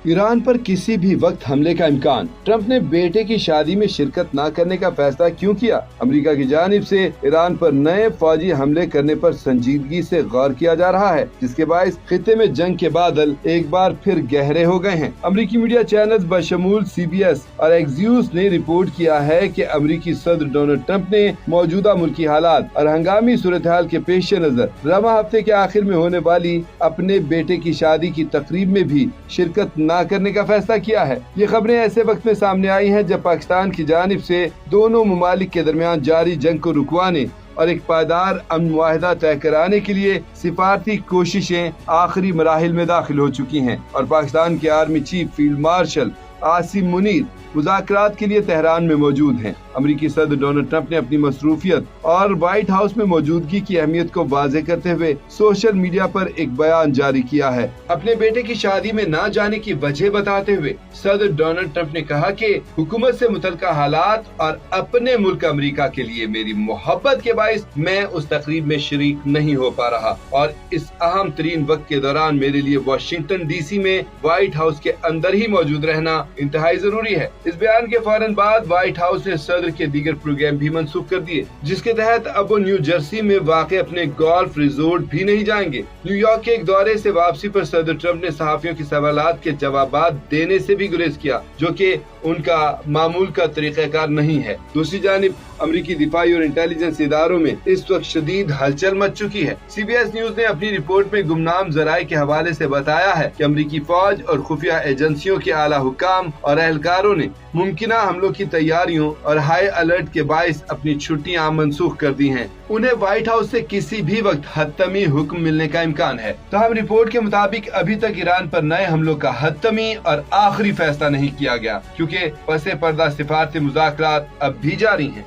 Iran पर किसी भी वक्त हमले का इम्कान। ट्रंप ने बेटे की शादी में शिरकत न करने का फैसला क्यों किया? अमेरिका की जानिब से ईरान पर नए फौजी हमले करने पर संजीदगी से गौर किया जा रहा है, जिसके बायस खित्ते में जंग के बादल एक बार फिर गहरे हो गए हैं। अमेरिकी मीडिया चैनल्स बशमूल CBS और एक्सियोस ने रिपोर्ट किया है कि अमेरिकी सदर डोनाल्ड ट्रंप ने मौजूदा मुल्की हालात और हंगामी सूरत हाल के पेश नजर रवा हफ्ते के आखिर में होने वाली अपने बेटे की शादी की तकरीब में भी शिरकत न करने का फैसला किया है। ये खबरें ऐसे वक्त में सामने आई हैं जब पाकिस्तान की जानिब से दोनों ममालिक के दरमियान जारी जंग को रुकवाने और एक पायदार अमन मुआहदा तय कराने के लिए सिफारती कोशिशें आखिरी मराहिल में दाखिल हो चुकी हैं और पाकिस्तान के army chief field marshal Asim Munir मुज़ाकरात के लिए तेहरान में मौजूद हैं। अमेरिकी सदर डोनाल्ड ट्रंप ने अपनी मसरूफियत और व्हाइट हाउस में मौजूदगी की अहमियत को वाज़े करते हुए सोशल मीडिया पर एक बयान जारी किया है। अपने बेटे की शादी में न जाने की वजह बताते हुए सदर डोनाल्ड ट्रंप ने कहा कि हुकूमत से मुतल्लिका हालात और अपने मुल्क अमेरिका के लिए मेरी मोहब्बत के बायस मैं उस तकरीब में शरीक नहीं हो पा रहा और इस अहम तरीन वक्त के दौरान मेरे लिए वाशिंगटन DC में व्हाइट हाउस के अंदर ही मौजूद रहना इंतहाई जरूरी है। इस बयान के फौरन बाद व्हाइट हाउस ने सदर के दीगर प्रोग्राम भी मंसूख कर दिए, जिसके तहत अब वो न्यू जर्सी में वाक़ अपने गोल्फ रिजोर्ट भी नहीं जाएंगे। न्यूयॉर्क के एक दौरे से वापसी पर सदर ट्रंप ने सहाफियों के सवालात के जवाबात देने से भी गुरेज किया, जो कि उनका मामूल का तरीक़ाकार नहीं है। दूसरी जानिब अमेरिकी दिफाई और इंटेलिजेंस इदारों में इस वक्त शदीद हलचल मच चुकी है। CBS न्यूज ने अपनी रिपोर्ट में गुमनाम जराए के हवाले से बताया है कि अमेरिकी फौज और खुफिया एजेंसियों के आला हुकाम और एहलकारों ने मुमकिना हमलों की तैयारियों और हाई अलर्ट के बायस अपनी छुट्टियां मनसूख कर दी हैं। उन्हें व्हाइट हाउस से किसी भी वक्त हतमी हुक्म मिलने का इम्कान है। ताहम रिपोर्ट के मुताबिक अभी तक ईरान पर नए हमलों का हतमी और आखिरी फैसला नहीं किया गया, क्योंकि पसे पर्दा सिफारती मुज़ाकरात अब भी जारी हैं।